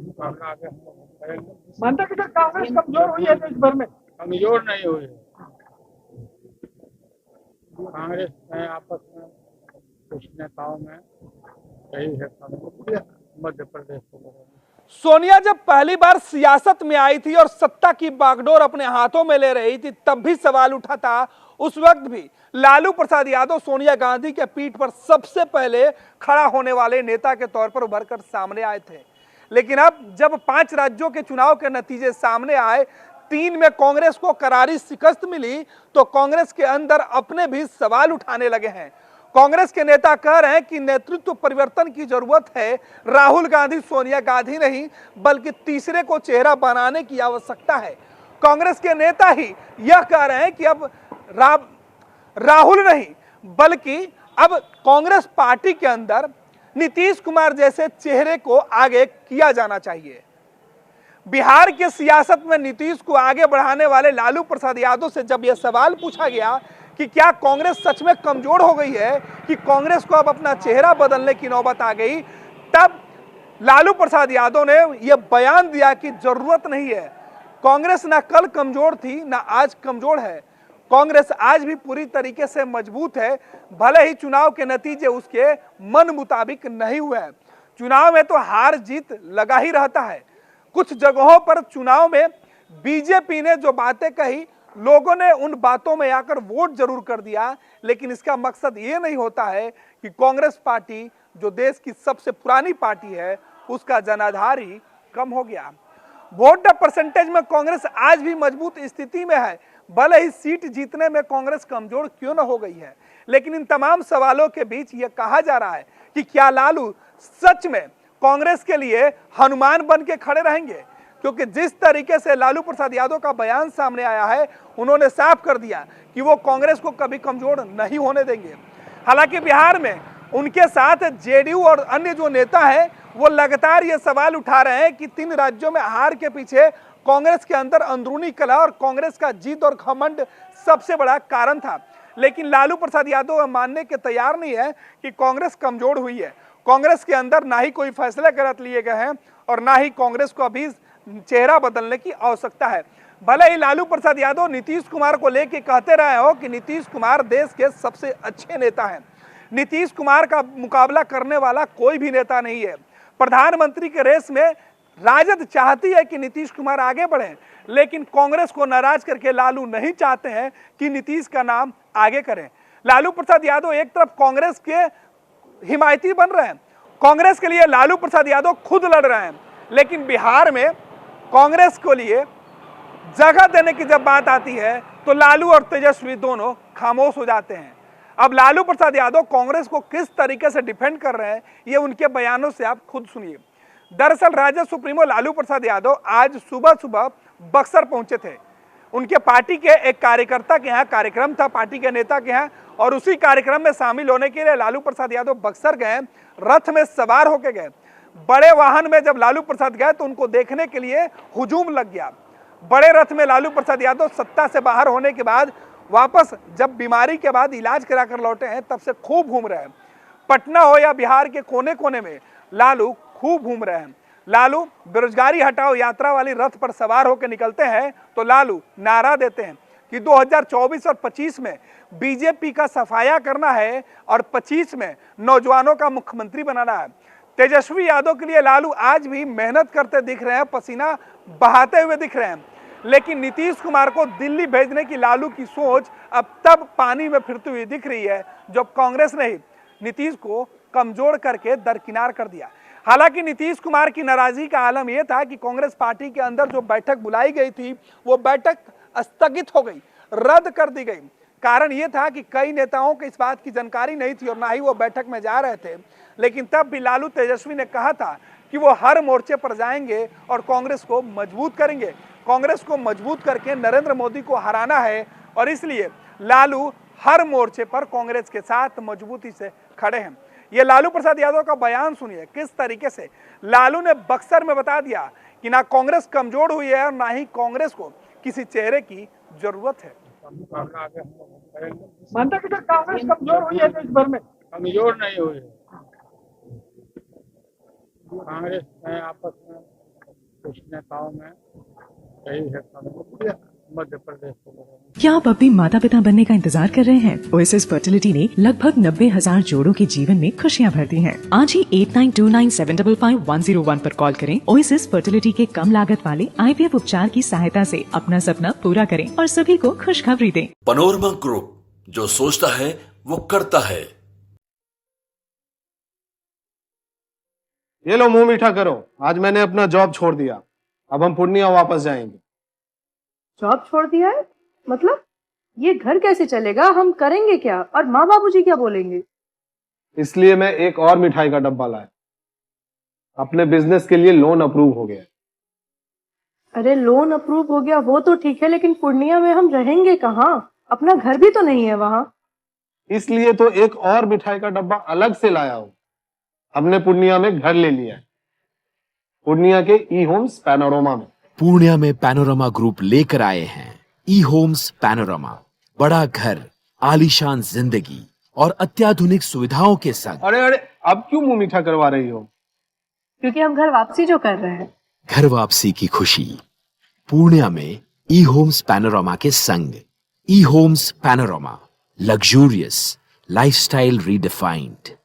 मुकाबला आगे हम लोग करेंगे। मानता कि कांग्रेस कमजोर हुई है देश भर में। कमजोर नहीं हुई है। कांग्रेस में आपस में कुछ नेताओं में यही है कमजोर मध्य प्रदेश को लेकर। सोनिया जब पहली बार सियासत में आई थी और सत्ता की बागडोर अपने हाथों में ले रही थी, तब भी सवाल उठा था। उस वक्त भी लालू प्रसाद यादव सोनिया गांधी के पीठ पर सबसे पहले खड़ा होने वाले नेता के तौर पर उभर कर सामने आए थे। लेकिन अब जब 5 राज्यों के चुनाव के नतीजे सामने आए, 3 में कांग्रेस को करारी शिकस्त मिली, तो कांग्रेस के अंदर अपने भी सवाल उठाने लगे हैं। कांग्रेस के नेता कह रहे हैं कि नेतृत्व परिवर्तन की जरूरत है। राहुल गांधी सोनिया गांधी नहीं, बल्कि तीसरे को चेहरा बनाने की आवश्यकता है। कांग्रेस के नेता ही यह कह रहे हैं कि अब राहुल नहीं, बल्कि अब कांग्रेस पार्टी के अंदर नीतीश कुमार जैसे चेहरे को आगे किया जाना चाहिए। बिहार के सियासत में नीतीश को आगे बढ़ाने वाले लालू प्रसाद यादव से जब यह सवाल पूछा गया कि क्या कांग्रेस सच में कमजोर हो गई है, कि कांग्रेस को अब अपना चेहरा बदलने की नौबत आ गई, तब लालू प्रसाद यादव ने यह बयान दिया कि जरूरत नहीं है। कांग्रेस ना कल कमजोर थी, ना आज कमजोर है। कांग्रेस आज भी पूरी तरीके से मजबूत है, भले ही चुनाव के नतीजे उसके मन मुताबिक नहीं हुए हैं। चुनाव में तो हार जीत लगा ही रहता है। कुछ जगहों पर चुनाव में बीजेपी ने जो बातें कही, लोगों ने उन बातों में आकर वोट जरूर कर दिया, लेकिन इसका मकसद ये नहीं होता है कि कांग्रेस पार्टी जो देश की सबसे पुरानी पार्टी है, उसका जनाधार ही कम हो गया। वोट परसेंटेज में कांग्रेस आज भी मजबूत स्थिति में है, भले ही सीट जीतने में कांग्रेस कमजोर क्यों न हो गई है। लेकिन इन तमाम सवालों के बीच यह कहा जा रहा है कि क्या लालू सच में कांग्रेस के लिए हनुमान बन के खड़े रहेंगे, क्योंकि जिस तरीके से लालू प्रसाद यादव का बयान सामने आया है, उन्होंने साफ कर दिया कि वो कांग्रेस को कभी कमजोर नहीं होने देंगे। हालांकि बिहार में उनके साथ जेडीयू और अन्य जो नेता हैं, वो लगातार ये सवाल उठा रहे हैं कि 3 राज्यों में हार के पीछे कांग्रेस के अंदर अंदरूनी कलह और कांग्रेस का जीत और घमंड सबसे बड़ा कारण था। लेकिन लालू प्रसाद यादव मानने के तैयार नहीं है कि कांग्रेस कमजोर हुई है। कांग्रेस के अंदर ना ही कोई फैसले गलत लिए गए हैं और ना ही कांग्रेस को अभी चेहरा बदलने की आवश्यकता है। भले ही लालू प्रसाद यादव नीतीश कुमार को लेके कहते रहे हो कि नीतीश कुमार देश के सबसे अच्छे नेता हैं, नीतीश कुमार का मुकाबला करने वाला कोई भी नेता नहीं है। प्रधानमंत्री के रेस में राजद चाहती है कि नीतीश कुमार आगे बढ़े, लेकिन कांग्रेस को नाराज करके लालू नहीं चाहते हैं कि नीतीश का नाम आगे करें। लालू प्रसाद यादव एक तरफ कांग्रेस के हिमायती बन रहे हैं, कांग्रेस के लिए लालू प्रसाद यादव खुद लड़ रहे हैं, लेकिन बिहार में कांग्रेस को लिए जगह देने की जब बात आती है तो लालू और तेजस्वी दोनों खामोश हो जाते हैं। अब लालू प्रसाद यादव कांग्रेस को किस तरीके से डिफेंड कर रहे हैं, ये उनके बयानों से आप खुद सुनिए। दरअसल राजद सुप्रीमो लालू प्रसाद यादव आज सुबह सुबह बक्सर पहुंचे थे। उनके पार्टी के एक कार्यकर्ता के यहाँ कार्यक्रम था, पार्टी के नेता के यहाँ, और उसी कार्यक्रम में शामिल होने के लिए लालू प्रसाद यादव बक्सर गए। रथ में सवार होकर गए। बड़े वाहन में जब लालू प्रसाद गए तो उनको देखने के लिए हुजूम लग गया। बड़े रथ में लालू प्रसाद यादव सत्ता से बाहर होने के बाद वापस जब बीमारी के बाद इलाज कराकर लौटे हैं, तब से खूब घूम रहे हैं। पटना हो या बिहार के कोने कोने में लालू खूब घूम रहे हैं। लालू बेरोजगारी हटाओ यात्रा वाली रथ पर सवार होकर निकलते हैं तो लालू नारा देते हैं कि 2024 और 25 में बीजेपी का सफाया करना है और 25 में नौजवानों का मुख्यमंत्री बनाना है। तेजस्वी यादव के लिए लालू आज भी मेहनत करते दिख रहे हैं, पसीना बहाते हुए दिख रहे हैं, लेकिन नीतीश कुमार को दिल्ली भेजने की लालू की सोच अब तब पानी में फिरती हुई दिख रही है जब कांग्रेस ने ही नीतीश को कमजोर करके दरकिनार कर दिया। हालांकि नीतीश कुमार की नाराजगी का आलम यह था कि कांग्रेस पार्टी के अंदर जो बैठक बुलाई गई थी, वो बैठक स्थगित हो गई, रद्द कर दी गई। कारण यह था कि कई नेताओं को इस बात की जानकारी नहीं थी और ना ही वो बैठक में जा रहे थे। लेकिन तब भी लालू तेजस्वी ने कहा था कि वो हर मोर्चे पर जाएंगे और कांग्रेस को मजबूत करेंगे। कांग्रेस को मजबूत करके नरेंद्र मोदी को हराना है और इसलिए लालू हर मोर्चे पर कांग्रेस के साथ मजबूती से खड़े हैं। ये लालू प्रसाद यादव का बयान सुनिए, किस तरीके से लालू ने बक्सर में बता दिया कि ना कांग्रेस कमजोर हुई है और ना ही कांग्रेस को किसी चेहरे की जरूरत है। मुकाबला आगे हम लोग करेंगे। मानता कि कांग्रेस कमजोर हुई है देश भर में। कमजोर नहीं हुई है। कांग्रेस में आपस में कुछ नेताओं में यही है पूरे मध्य प्रदेश को लोगों में। क्या आप भी माता पिता बनने का इंतजार कर रहे हैं? ओएसएस फर्टिलिटी ने लगभग 90,000 जोड़ों के जीवन में खुशियां भर दी हैं। आज ही 8929755101 पर कॉल करें। ओएसएस फर्टिलिटी के कम लागत वाले IVF उपचार की सहायता से अपना सपना पूरा करें और सभी को खुशखबरी दें। पैनोरमा ग्रुप, जो सोचता है वो करता है। ये लो मुंह मीठा करो, आज मैंने अपना जॉब छोड़ दिया। अब हम पूर्णिया वापस जाएंगे। जॉब छोड़ दिया है? मतलब ये घर कैसे चलेगा? हम करेंगे क्या? और माँ बाबूजी क्या बोलेंगे? इसलिए मैं एक और मिठाई का डब्बा लाया। अपने बिजनेस के लिए लोन अप्रूव हो गया। अरे लोन अप्रूव हो गया वो तो ठीक है, लेकिन पूर्णिया में हम रहेंगे कहाँ? अपना घर भी तो नहीं है वहाँ। इसलिए तो एक और मिठाई का डब्बा अलग से लाया हूँ। हमने पूर्णिया में घर ले लिया है, पूर्णिया के ई होम्स पैनोरमा में। पूर्णिया में पैनोरमा ग्रुप लेकर आए हैं ई होम्स पैनोरमा। बड़ा घर, आलीशान जिंदगी और अत्याधुनिक सुविधाओं के संग। अरे अरे, अब क्यों मुंह मीठा करवा रही हो? क्योंकि हम घर वापसी जो कर रहे हैं। घर वापसी की खुशी पूर्णिया में ई होम्स पैनोरमा के संग। ई homes panorama, luxurious lifestyle redefined.